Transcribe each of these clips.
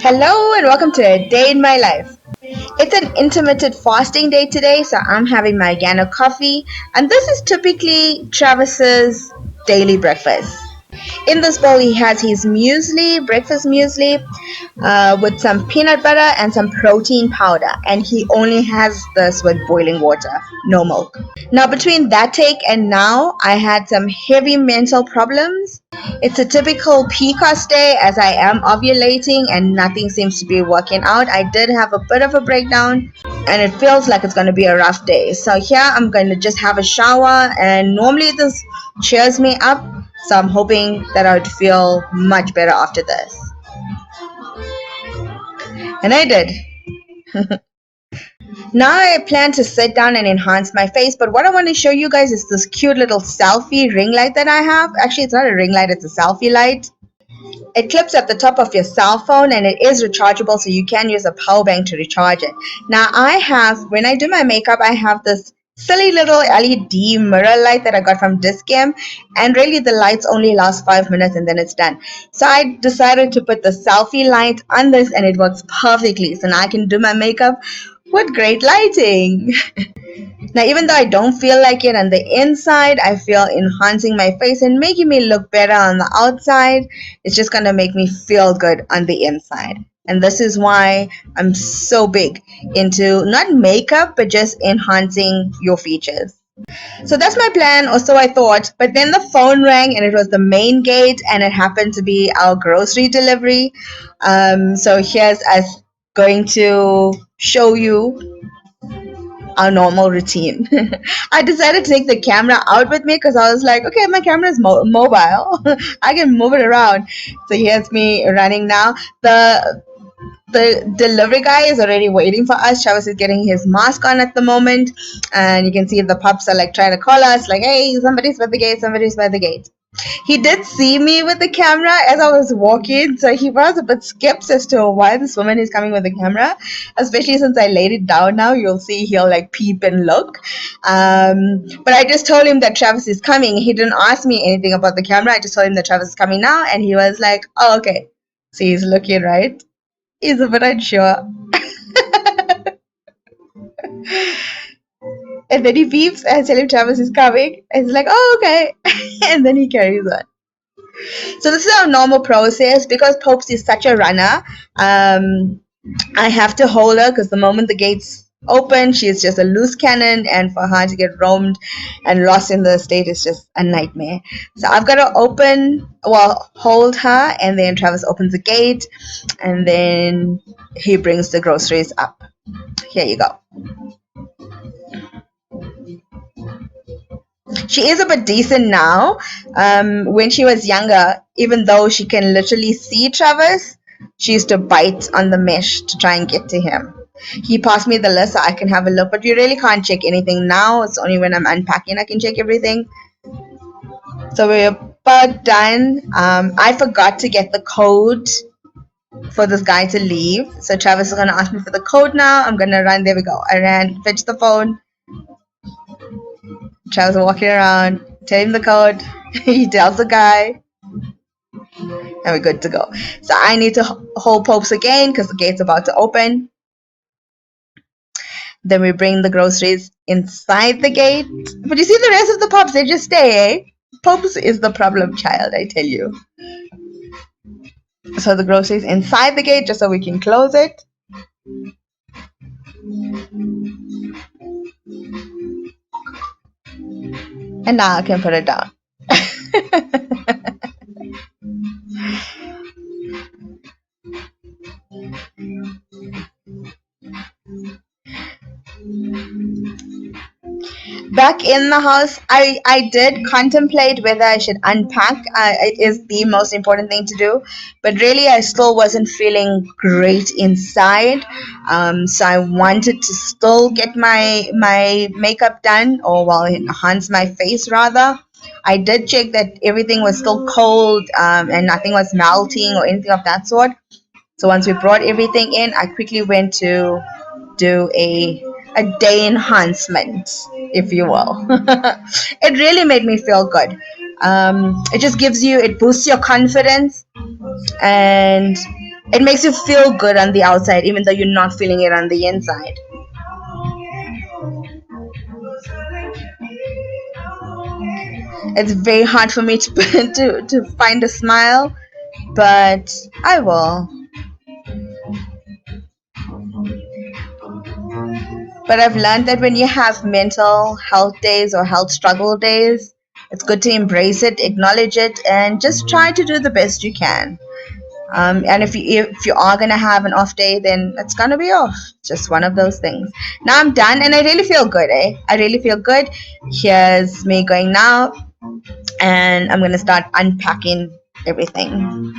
Hello and welcome to a day in my life. It's an intermittent fasting day today, so I'm having my Gano coffee, and this is typically Travis's daily breakfast. In this bowl, he has his muesli, breakfast muesli, with some peanut butter and some protein powder, and he only has this with boiling water, no milk. Now, between that take and now, I had some heavy mental problems. It's a typical PCOS day as I am ovulating and nothing seems to be working out. I did have a bit of a breakdown and it feels like it's going to be a rough day. So here I'm going to just have a shower, and normally this cheers me up. So I'm hoping that I would feel much better after this. And I did. Now I plan to sit down and enhance my face, but what I want to show you guys is this cute little selfie ring light that I have. Actually, it's not a ring light, it's a selfie light. It clips at the top of your cell phone and it is rechargeable, so you can use a power bank to recharge it. Now when I do my makeup, I have this silly little LED mirror light that I got from Discam, and really the lights only last 5 minutes and then it's done. So I decided to put the selfie light on this and it works perfectly. So now I can do my makeup with great lighting. Now, even though I don't feel like it on the inside, I feel enhancing my face and making me look better on the outside. It's just going to make me feel good on the inside. And this is why I'm so big into not makeup, but just enhancing your features. So that's my plan, or so I thought. But then the phone rang and it was the main gate, and it happened to be our grocery delivery. So here's us going to show you our normal routine. I decided to take the camera out with me because I was like, okay, my camera is mobile. I can move it around. So here's me running now. The delivery guy is already waiting for us. Travis is getting his mask on at the moment, and you can see the pups are like trying to call us, like, hey, somebody's by the gate, somebody's by the gate. He did see me with the camera as I was walking, so he was a bit skeptical as to why this woman is coming with the camera, especially since I laid it down now. You'll see he'll like peep and look. But I just told him that Travis is coming. He didn't ask me anything about the camera. I just told him that Travis is coming now, and he was like, oh, okay. So he's looking, right? He's a bit unsure. And then he beeps and I tell him Travis is coming. And he's like, oh, okay. And then he carries on. So this is our normal process. Because Popes is such a runner, I have to hold her because the moment the gates open, she's just a loose cannon, and for her to get roamed and lost in the estate is just a nightmare. So I've got to hold her, and then Travis opens the gate, and then he brings the groceries up. Here you go. She is a bit decent now. When she was younger, even though she can literally see Travis, she used to bite on the mesh to try and get to him. He passed me the list so I can have a look, but you really can't check anything now. It's only when I'm unpacking I can check everything. So we're about done. I forgot to get the code for this guy to leave. So Travis is going to ask me for the code now. I'm going to run. There we go. I ran, fetched the phone. Travis walking around, tell him the code. He tells the guy, and we're good to go. So I need to hold Popes again because the gate's about to open. Then we bring the groceries inside the gate. But you see the rest of the pups, they just stay, eh? Popes is the problem child, I tell you. So the groceries inside the gate just so we can close it. And now I can put it down. Back in the house, I did contemplate whether I should unpack. It is the most important thing to do, but really I still wasn't feeling great inside. So I wanted to still get my makeup done, or enhance my face rather. I did check that everything was still cold, and nothing was melting or anything of that sort. So once we brought everything in, I quickly went to do a day enhancement, if you will. It really made me feel good. It just it boosts your confidence, and It makes you feel good on the outside, even though you're not feeling it on the inside. It's very hard for me to to find a smile, but I will. But I've learned that when you have mental health days or health struggle days, it's good to embrace it, acknowledge it, and just try to do the best you can. And if you are gonna have an off day, then it's gonna be off. Just one of those things. Now I'm done, and I really feel good. I really feel good. Here's me going now, and I'm gonna start unpacking everything.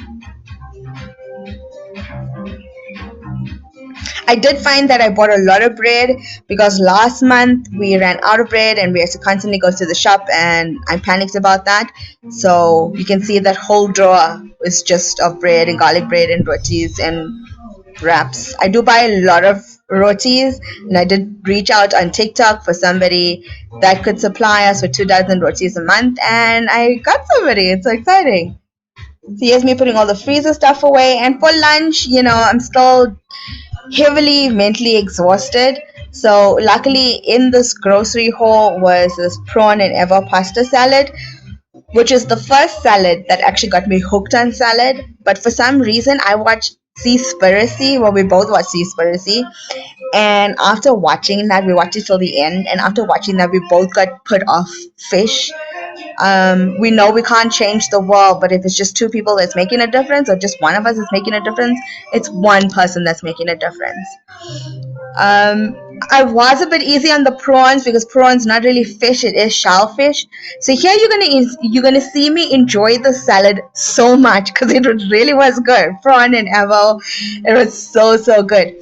I did find that I bought a lot of bread because last month we ran out of bread and we had to constantly go to the shop, and I panicked about that. So you can see that whole drawer is just of bread and garlic bread and rotis and wraps. I do buy a lot of rotis, and I did reach out on TikTok for somebody that could supply us with 2 dozen rotis a month, and I got somebody. It's so exciting. So here's me putting all the freezer stuff away, and for lunch, I'm still heavily mentally exhausted. So luckily in this grocery haul was this prawn and ever pasta salad, which is the first salad that actually got me hooked on salad. But for some reason I watched Seaspiracy. Well, we both watched Seaspiracy, and after watching that, we watched it till the end, and after watching that, we both got put off fish. We know we can't change the world, but if it's just two people that's making a difference, or just one of us is making a difference, it's one person that's making a difference. Um, I was a bit easy on the prawns because prawns not really fish; it is shellfish. So here you're gonna see me enjoy the salad so much because really was good. Prawn and evo, it was so good.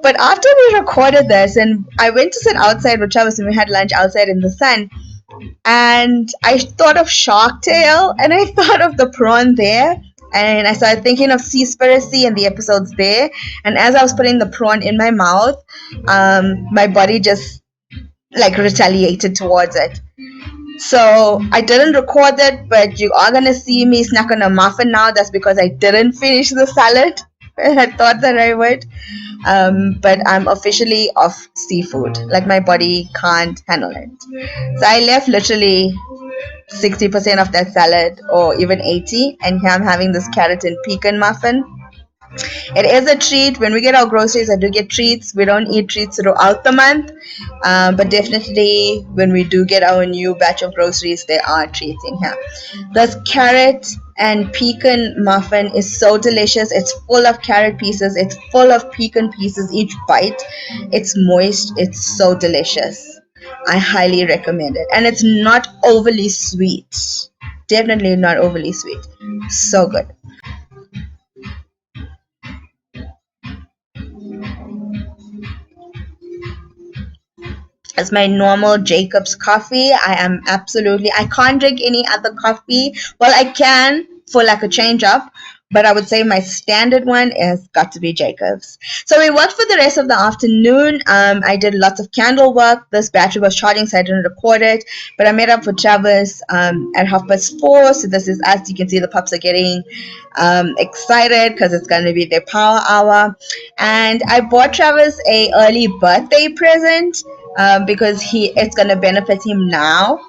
But after we recorded this, and I went to sit outside with Travis, and we had lunch outside in the sun, and I thought of Shark Tale, and I thought of the prawn there, and I started thinking of Seaspiracy and the episodes there. And as I was putting the prawn in my mouth, my body just like retaliated towards it. So I didn't record it, but you are gonna see me snack on a muffin now. That's because I didn't finish the salad. I thought that I would. But I'm officially off seafood. Like my body can't handle it. So I left literally 60% of that salad, or even 80, and here I'm having this carrot and pecan muffin. It is a treat. When we get our groceries, I do get treats. We don't eat treats throughout the month, but definitely when we do get our new batch of groceries, there are treats in here. This carrot and pecan muffin is so delicious. It's full of carrot pieces, it's full of pecan pieces each bite. It's moist, it's so delicious. I highly recommend it. And it's not overly sweet. Definitely not overly sweet. So good. As my normal Jacob's coffee. I can't drink any other coffee. Well, I can for like a change up, but I would say my standard one has got to be Jacob's. So we worked for the rest of the afternoon. I did lots of candle work. This battery was charging, so I didn't record it. But I made up for Travis at 4:30. So this is us. You can see the pups are getting excited because it's going to be their power hour. And I bought Travis a early birthday present because it's going to benefit him now.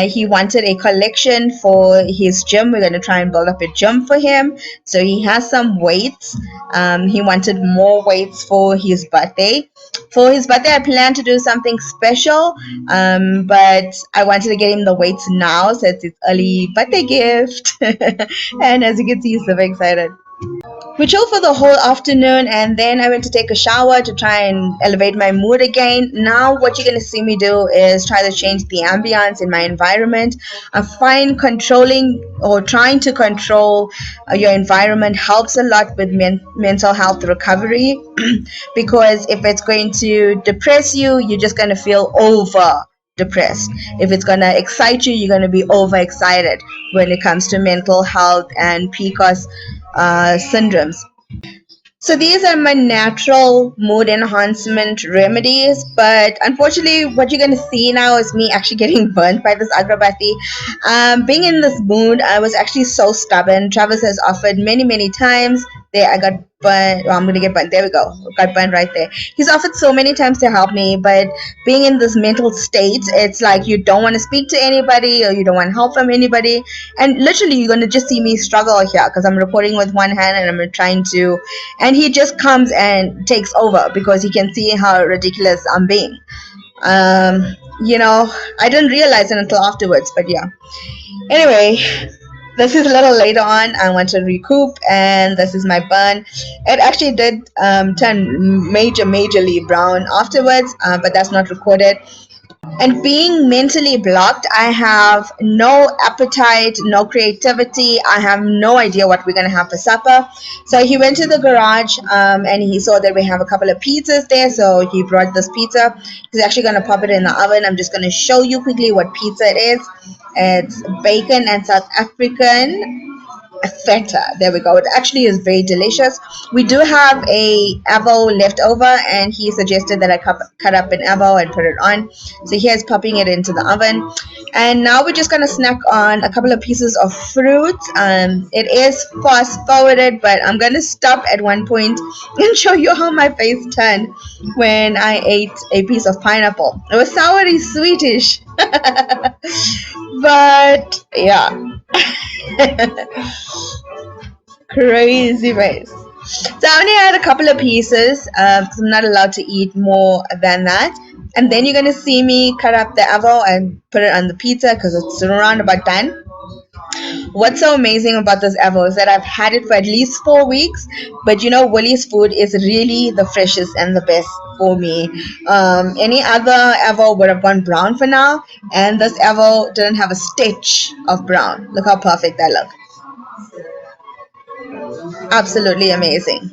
He wanted a collection for his gym. We're going to try and build up a gym for him. So he has some weights. He wanted more weights for his birthday. For his birthday, I plan to do something special, but I wanted to get him the weights now, so it's his early birthday gift. And as you can see, he's super excited. We chilled for the whole afternoon, and then I went to take a shower to try and elevate my mood again. Now what you're going to see me do is try to change the ambience in my environment. I find controlling or trying to control your environment helps a lot with mental health recovery because if it's going to depress you, you're just going to feel over depressed. If it's going to excite you, you're going to be overexcited when it comes to mental health and PCOS syndromes. So these are my natural mood enhancement remedies, but unfortunately what you're going to see now is me actually getting burnt by this agrabati. Being in this mood, I was actually so stubborn. Travis has offered many times. There I got burnt. Oh, I'm gonna get burnt. There we go. Got burnt right there. He's offered so many times to help me, but being in this mental state, it's like you don't want to speak to anybody or you don't want help from anybody. And literally, you're gonna just see me struggle here because I'm recording with one hand and I'm trying to. And he just comes and takes over because he can see how ridiculous I'm being. Um, you know, I didn't realize it until afterwards, but yeah. Anyway, this is a little later on. I want to recoup, and this is my burn. It actually did turn majorly brown afterwards, but that's not recorded. And being mentally blocked, I have no appetite, no creativity. I have no idea what we're going to have for supper. So he went to the garage and he saw that we have a couple of pizzas there. So he brought this pizza. He's actually going to pop it in the oven. I'm just going to show you quickly what pizza it is. It's bacon and South African feta. There we go. It actually is very delicious. We do have a avo left over, and he suggested that I cut up an avo and put it on. So here's popping it into the oven. And now we're just gonna snack on a couple of pieces of fruit. It is fast forwarded, but I'm gonna stop at one point and show you how my face turned when I ate a piece of pineapple. It was soury sweetish. But yeah. Crazy face. So I only had a couple of pieces, so I'm not allowed to eat more than that. And then you're gonna see me cut up the avo and put it on the pizza because it's around about done. What's so amazing about this avo is that I've had it for at least 4 weeks, but you know, Woolies food is really the freshest and the best for me. Any other avo would have gone brown for now, and this avo didn't have a stitch of brown. Look how perfect that look. Absolutely amazing.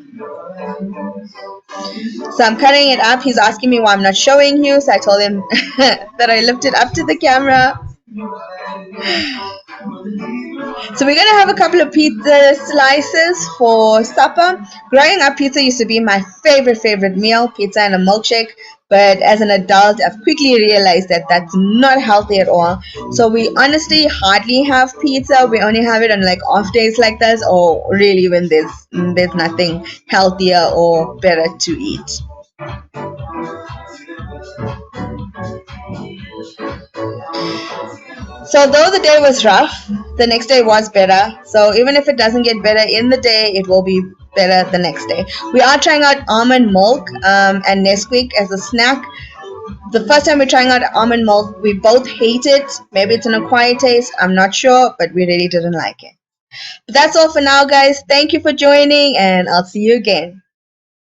So I'm cutting it up. He's asking me why I'm not showing you. So I told him that I lifted up to the camera. So we're gonna have a couple of pizza slices for supper. Growing up, pizza used to be my favorite meal, pizza and a milkshake. But as an adult, I've quickly realized that that's not healthy at all. So we honestly hardly have pizza. We only have it on like off days like this, or really when there's nothing healthier or better to eat. So though the day was rough, the next day was better. So even if it doesn't get better in the day, it will be better the next day. We are trying out almond milk and Nesquik as a snack. The first time we're trying out almond milk, we both hate it. Maybe it's an acquired taste. I'm not sure, but we really didn't like it. But that's all for now, guys. Thank you for joining, and I'll see you again.